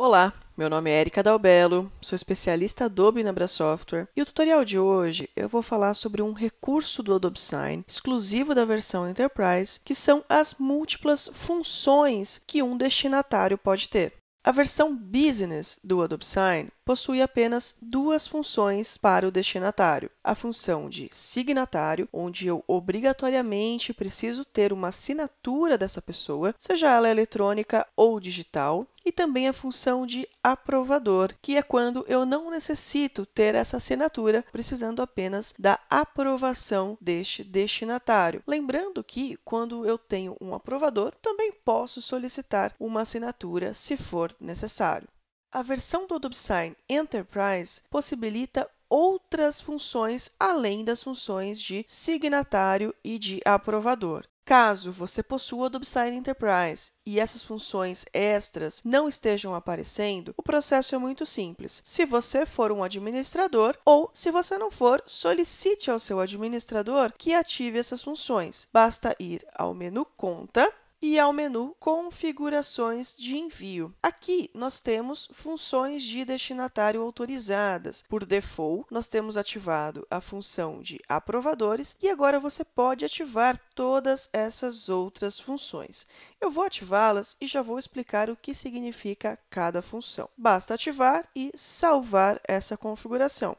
Olá, meu nome é Erika Dalbello, sou especialista Adobe na Bra Software e o tutorial de hoje eu vou falar sobre um recurso do Adobe Sign exclusivo da versão Enterprise, que são as múltiplas funções que um destinatário pode ter. A versão Business do Adobe Sign possui apenas duas funções para o destinatário. A função de signatário, onde eu obrigatoriamente preciso ter uma assinatura dessa pessoa, seja ela eletrônica ou digital, e também a função de aprovador, que é quando eu não necessito ter essa assinatura, precisando apenas da aprovação deste destinatário. Lembrando que, quando eu tenho um aprovador, também posso solicitar uma assinatura se for necessário. A versão do Adobe Sign Enterprise possibilita outras funções além das funções de signatário e de aprovador. Caso você possua o Adobe Sign Enterprise e essas funções extras não estejam aparecendo, o processo é muito simples. Se você for um administrador ou, se você não for, solicite ao seu administrador que ative essas funções. Basta ir ao menu Conta e ao menu Configurações de envio. Aqui, nós temos funções de destinatário autorizadas. Por default, nós temos ativado a função de aprovadores e agora você pode ativar todas essas outras funções. Eu vou ativá-las e já vou explicar o que significa cada função. Basta ativar e salvar essa configuração.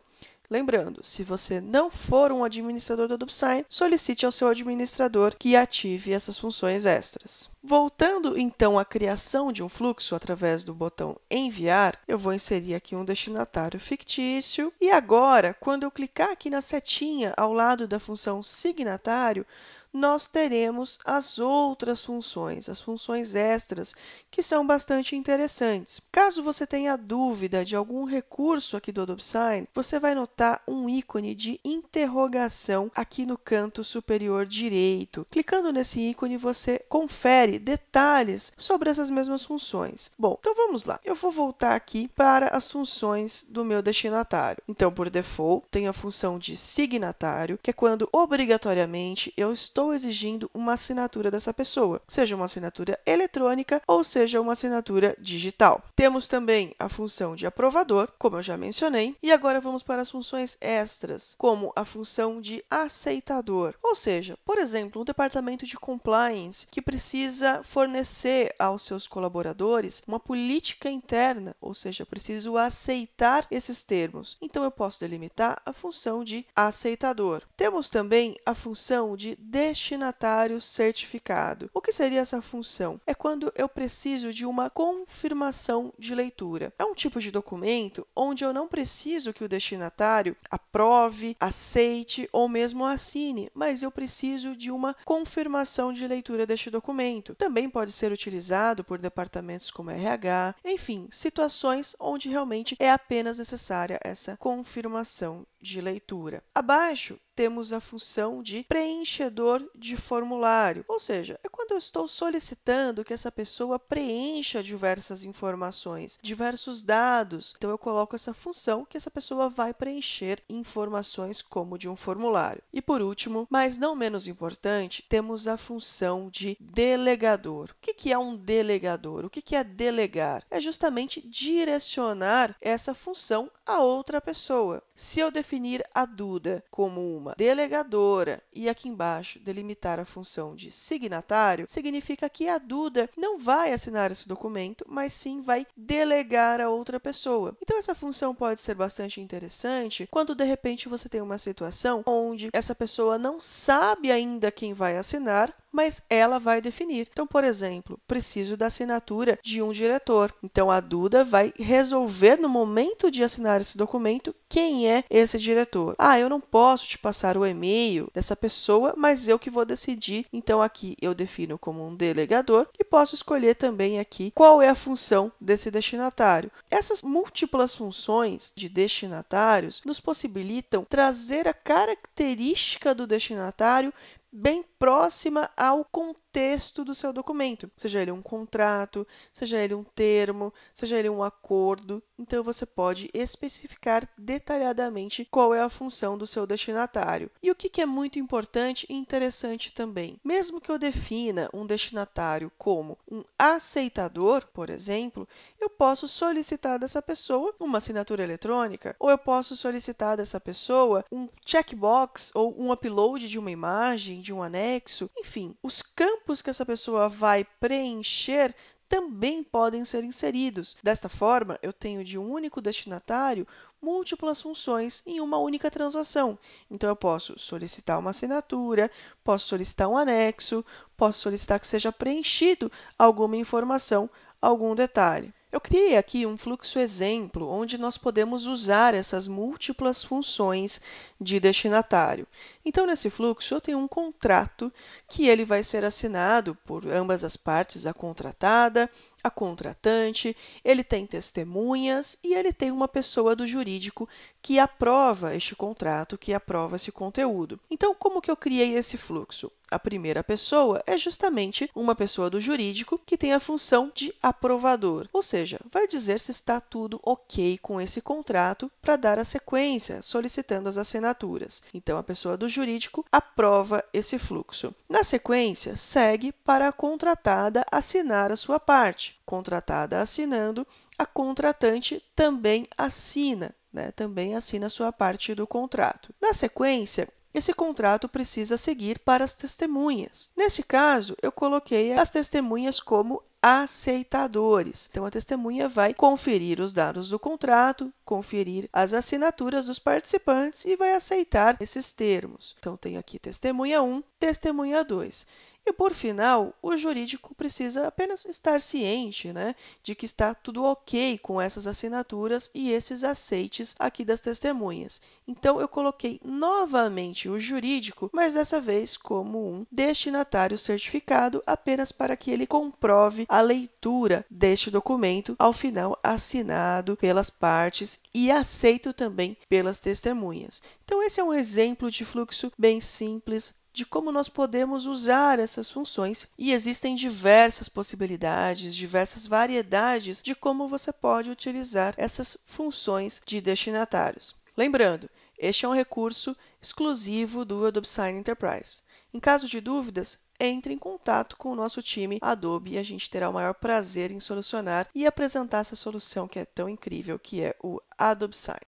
Lembrando, se você não for um administrador do Adobe Sign, solicite ao seu administrador que ative essas funções extras. Voltando, então, à criação de um fluxo através do botão Enviar, eu vou inserir aqui um destinatário fictício. E agora, quando eu clicar aqui na setinha ao lado da função Signatário, nós teremos as outras funções, as funções extras, que são bastante interessantes. Caso você tenha dúvida de algum recurso aqui do Adobe Sign, você vai notar um ícone de interrogação aqui no canto superior direito. Clicando nesse ícone, você confere detalhes sobre essas mesmas funções. Bom, então vamos lá. Eu vou voltar aqui para as funções do meu destinatário. Então, por default, tenho a função de signatário, que é quando obrigatoriamente eu estou exigindo uma assinatura dessa pessoa, seja uma assinatura eletrônica ou seja uma assinatura digital. Temos também a função de aprovador, como eu já mencionei, e agora vamos para as funções extras, como a função de aceitador, ou seja, por exemplo, um departamento de compliance que precisa fornecer aos seus colaboradores uma política interna, ou seja, preciso aceitar esses termos. Então, eu posso delimitar a função de aceitador. Temos também a função de destinatário certificado. O que seria essa função? É quando eu preciso de uma confirmação de leitura. É um tipo de documento onde eu não preciso que o destinatário aprove, aceite ou mesmo assine, mas eu preciso de uma confirmação de leitura deste documento. Também pode ser utilizado por departamentos como RH, enfim, situações onde realmente é apenas necessária essa confirmação de leitura. Abaixo, temos a função de preenchedor de formulário, ou seja, é quando eu estou solicitando que essa pessoa preencha diversas informações, diversos dados. Então, eu coloco essa função que essa pessoa vai preencher informações como de um formulário. E, por último, mas não menos importante, temos a função de delegador. O que é um delegador? O que é delegar? É justamente direcionar essa função a outra pessoa. Se eu definir a Duda como uma delegadora e aqui embaixo delimitar a função de signatário, significa que a Duda não vai assinar esse documento, mas sim vai delegar a outra pessoa. Então, essa função pode ser bastante interessante quando, de repente, você tem uma situação onde essa pessoa não sabe ainda quem vai assinar, mas ela vai definir. Então, por exemplo, preciso da assinatura de um diretor. Então, a Duda vai resolver no momento de assinar esse documento quem é esse diretor. Eu não posso te passar o e-mail dessa pessoa, mas eu que vou decidir. Então, aqui eu defino como um delegador e posso escolher também aqui qual é a função desse destinatário. Essas múltiplas funções de destinatários nos possibilitam trazer a característica do destinatário bem próxima ao contexto texto do seu documento, seja ele um contrato, seja ele um termo, seja ele um acordo. Então, você pode especificar detalhadamente qual é a função do seu destinatário. E o que é muito importante e interessante também, mesmo que eu defina um destinatário como um aceitador, por exemplo, eu posso solicitar dessa pessoa uma assinatura eletrônica, ou eu posso solicitar dessa pessoa um checkbox ou um upload de uma imagem, de um anexo. Enfim, os campos que essa pessoa vai preencher também podem ser inseridos. Desta forma, eu tenho de um único destinatário múltiplas funções em uma única transação. Então, eu posso solicitar uma assinatura, posso solicitar um anexo, posso solicitar que seja preenchido alguma informação, algum detalhe. Eu criei aqui um fluxo exemplo, onde nós podemos usar essas múltiplas funções de destinatário. Então, nesse fluxo, eu tenho um contrato que ele vai ser assinado por ambas as partes, a contratada, a contratante, ele tem testemunhas e ele tem uma pessoa do jurídico que aprova este contrato, que aprova esse conteúdo. Então, como que eu criei esse fluxo? A primeira pessoa é justamente uma pessoa do jurídico que tem a função de aprovador, ou seja, vai dizer se está tudo ok com esse contrato para dar a sequência, solicitando as assinaturas. Então, a pessoa do jurídico aprova esse fluxo. Na sequência, segue para a contratada assinar a sua parte. Contratada assinando, a contratante também assina, também assina a sua parte do contrato. Na sequência, esse contrato precisa seguir para as testemunhas. Neste caso, eu coloquei as testemunhas como aceitadores. Então, a testemunha vai conferir os dados do contrato, conferir as assinaturas dos participantes e vai aceitar esses termos. Então, tenho aqui testemunha 1, testemunha 2. E, por final, o jurídico precisa apenas estar ciente, de que está tudo ok com essas assinaturas e esses aceites aqui das testemunhas. Então, eu coloquei novamente o jurídico, mas dessa vez como um destinatário certificado, apenas para que ele comprove a leitura deste documento, ao final assinado pelas partes e aceito também pelas testemunhas. Então, esse é um exemplo de fluxo bem simples, de como nós podemos usar essas funções, e existem diversas possibilidades, diversas variedades de como você pode utilizar essas funções de destinatários. Lembrando, este é um recurso exclusivo do Adobe Sign Enterprise. Em caso de dúvidas, entre em contato com o nosso time Adobe e a gente terá o maior prazer em solucionar e apresentar essa solução que é tão incrível, que é o Adobe Sign.